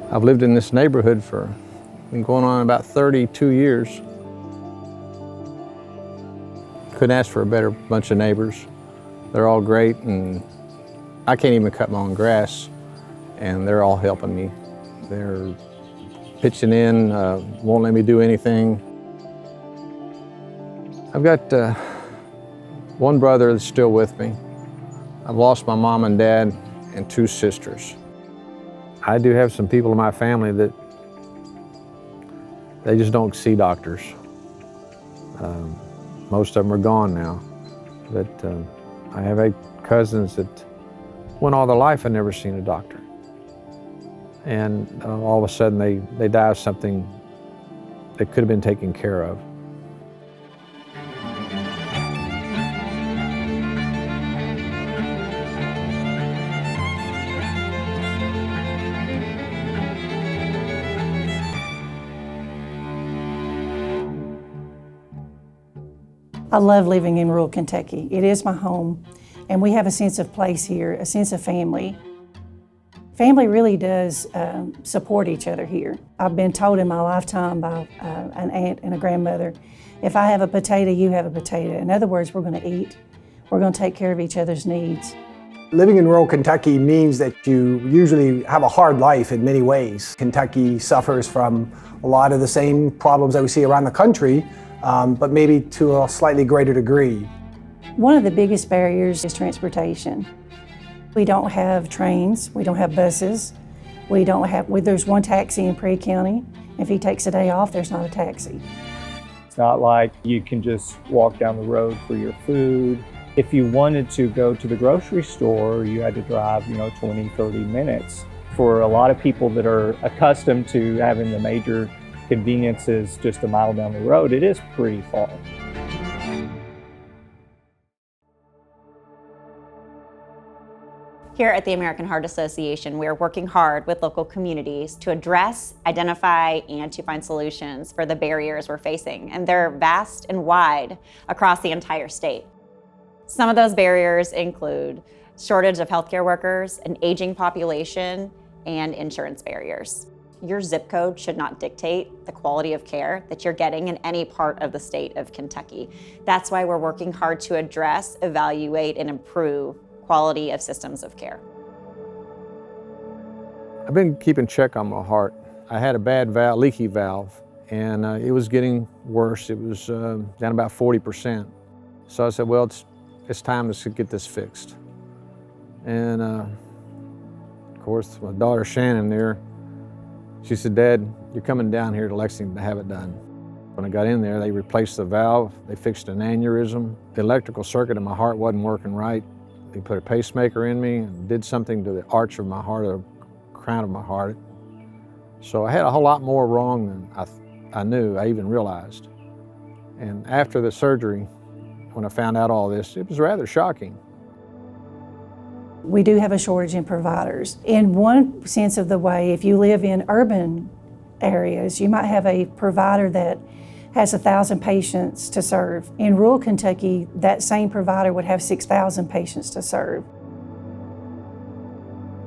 I've lived in this neighborhood for, been going on about 32 years. Couldn't ask for a better bunch of neighbors. They're all great, and I can't even cut my own grass, and they're all helping me. They're pitching in, won't let me do anything. I've got one brother that's still with me. I've lost my mom and dad and two sisters. I do have some people in my family that they just don't see doctors. Most of them are gone now. But I have 8 cousins that went all their life and never seen a doctor. And all of a sudden they die of something that could have been taken care of. I love living in rural Kentucky. It is my home, and we have a sense of place here, a sense of family. Family really does support each other here. I've been told in my lifetime by an aunt and a grandmother, if I have a potato, you have a potato. In other words, we're going to eat. We're going to take care of each other's needs. Living in rural Kentucky means that you usually have a hard life in many ways. Kentucky suffers from a lot of the same problems that we see around the country, but maybe to a slightly greater degree. One of the biggest barriers is transportation. We don't have trains, we don't have buses, there's one taxi in Perry County. If he takes a day off, there's not a taxi. It's not like you can just walk down the road for your food. If you wanted to go to the grocery store, you had to drive, 20, 30 minutes. For a lot of people that are accustomed to having the major conveniences just a mile down the road, it is pretty far. Here at the American Heart Association, we are working hard with local communities to address, identify, and to find solutions for the barriers we're facing, and they're vast and wide across the entire state. Some of those barriers include shortage of healthcare workers, an aging population, and insurance barriers. Your zip code should not dictate the quality of care that you're getting in any part of the state of Kentucky. That's why we're working hard to address, evaluate, and improve quality of systems of care. I've been keeping check on my heart. I had a bad valve, leaky valve, and it was getting worse. It was down about 40%. So I said, well, it's time to get this fixed. And of course, my daughter Shannon there, she said, Dad, you're coming down here to Lexington to have it done. When I got in there, they replaced the valve, they fixed an aneurysm. The electrical circuit in my heart wasn't working right. They put a pacemaker in me and did something to the arch of my heart, or crown of my heart. So I had a whole lot more wrong than I knew, I even realized. And after the surgery, when I found out all this, it was rather shocking. We do have a shortage in providers. In one sense of the way, if you live in urban areas, you might have a provider that has 1,000 patients to serve. In rural Kentucky, that same provider would have 6,000 patients to serve.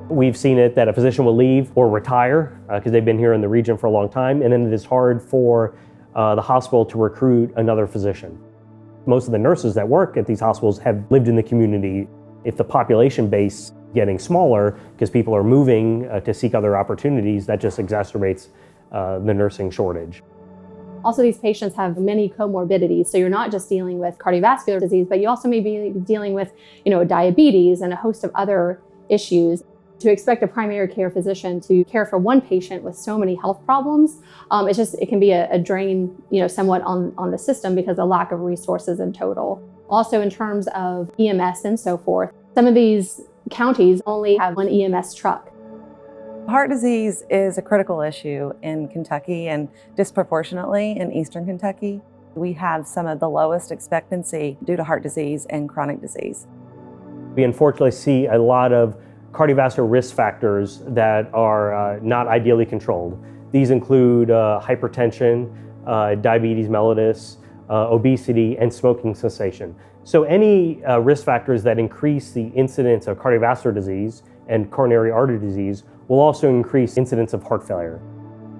We've seen it that a physician will leave or retire because they've been here in the region for a long time, and then it is hard for the hospital to recruit another physician. Most of the nurses that work at these hospitals have lived in the community. If the population base getting smaller because people are moving to seek other opportunities, that just exacerbates the nursing shortage. Also, these patients have many comorbidities, so you're not just dealing with cardiovascular disease, but you also may be dealing with, diabetes and a host of other issues. To expect a primary care physician to care for one patient with so many health problems, it can be a drain, somewhat on the system because of lack of resources in total. Also, in terms of EMS and so forth, some of these counties only have one EMS truck. Heart disease is a critical issue in Kentucky and disproportionately in Eastern Kentucky. We have some of the lowest expectancy due to heart disease and chronic disease. We unfortunately see a lot of cardiovascular risk factors that are not ideally controlled. These include hypertension, diabetes mellitus, obesity, and smoking cessation. So any risk factors that increase the incidence of cardiovascular disease and coronary artery disease will also increase incidence of heart failure.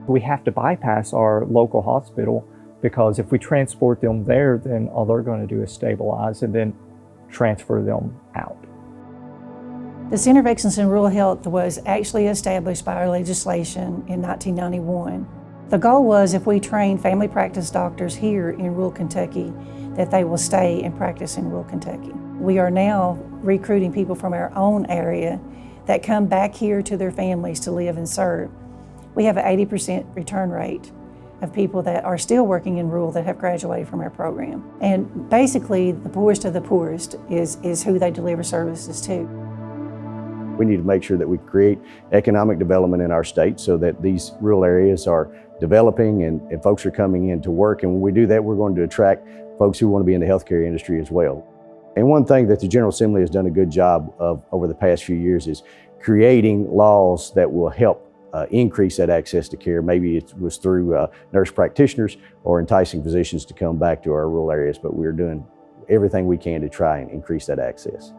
We have to bypass our local hospital because if we transport them there, then all they're going to do is stabilize and then transfer them out. The Center of Excellence in Rural Health was actually established by our legislation in 1991. The goal was if we train family practice doctors here in rural Kentucky, that they will stay and practice in rural Kentucky. We are now recruiting people from our own area that come back here to their families to live and serve. We have an 80% return rate of people that are still working in rural that have graduated from our program. And basically, the poorest of the poorest is who they deliver services to. We need to make sure that we create economic development in our state so that these rural areas are developing and folks are coming in to work. And when we do that, we're going to attract folks who want to be in the healthcare industry as well. And one thing that the General Assembly has done a good job of over the past few years is creating laws that will help increase that access to care. Maybe it was through nurse practitioners or enticing physicians to come back to our rural areas, but we're doing everything we can to try and increase that access.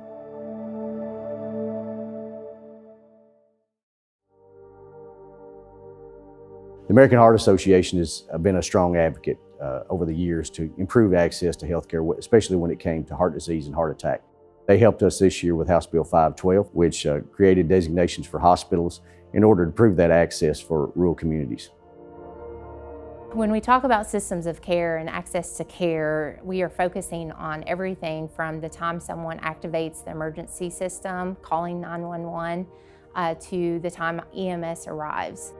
The American Heart Association has been a strong advocate over the years to improve access to healthcare, especially when it came to heart disease and heart attack. They helped us this year with House Bill 512, which created designations for hospitals in order to improve that access for rural communities. When we talk about systems of care and access to care, we are focusing on everything from the time someone activates the emergency system, calling 911, to the time EMS arrives.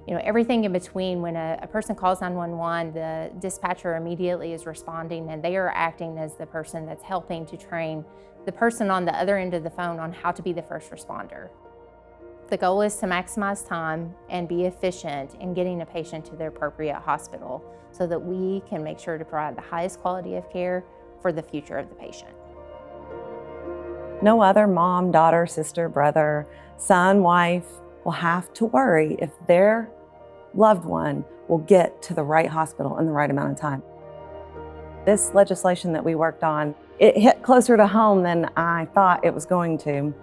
Everything in between. When a person calls 911, the dispatcher immediately is responding and they are acting as the person that's helping to train the person on the other end of the phone on how to be the first responder. The goal is to maximize time and be efficient in getting a patient to the appropriate hospital so that we can make sure to provide the highest quality of care for the future of the patient. No other mom, daughter, sister, brother, son, wife will have to worry if their loved one will get to the right hospital in the right amount of time. This legislation that we worked on, it hit closer to home than I thought it was going to.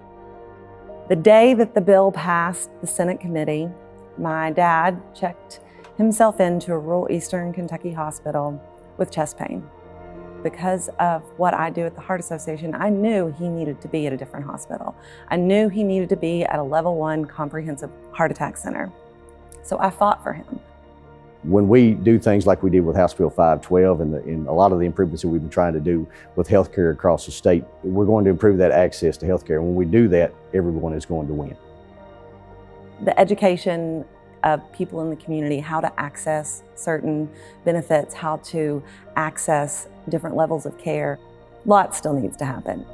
The day that the bill passed the Senate committee, my dad checked himself into a rural Eastern Kentucky hospital with chest pain. Because of what I do at the Heart Association, I knew he needed to be at a different hospital. I knew he needed to be at a level 1 comprehensive heart attack center. So I fought for him. When we do things like we did with House Bill 512 and a lot of the improvements that we've been trying to do with healthcare across the state, we're going to improve that access to healthcare. When we do that, everyone is going to win. The education of people in the community, how to access certain benefits, how to access different levels of care, lots still needs to happen.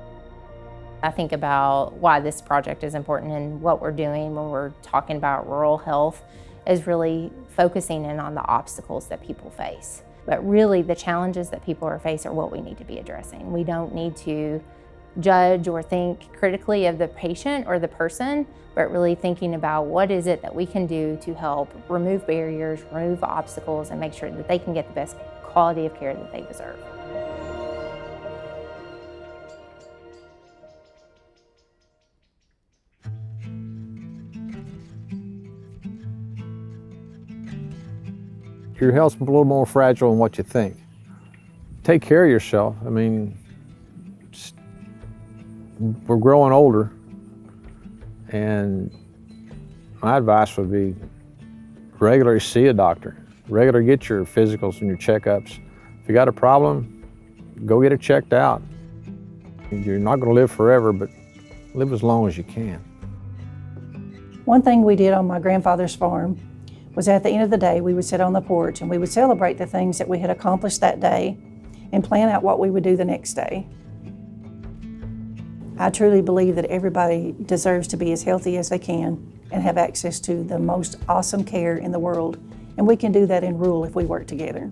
I think about why this project is important and what we're doing when we're talking about rural health is really focusing in on the obstacles that people face. But really the challenges that people are facing are what we need to be addressing. We don't need to judge or think critically of the patient or the person, but really thinking about what is it that we can do to help remove barriers, remove obstacles, and make sure that they can get the best quality of care that they deserve. Your health's a little more fragile than what you think. Take care of yourself. I mean, we're growing older, and my advice would be regularly see a doctor. Regularly get your physicals and your checkups. If you got a problem, go get it checked out. You're not going to live forever, but Live as long as you can. One thing we did on my grandfather's farm was at the end of the day, we would sit on the porch and we would celebrate the things that we had accomplished that day and plan out what we would do the next day. I truly believe that everybody deserves to be as healthy as they can and have access to the most awesome care in the world. And we can do that in rural if we work together.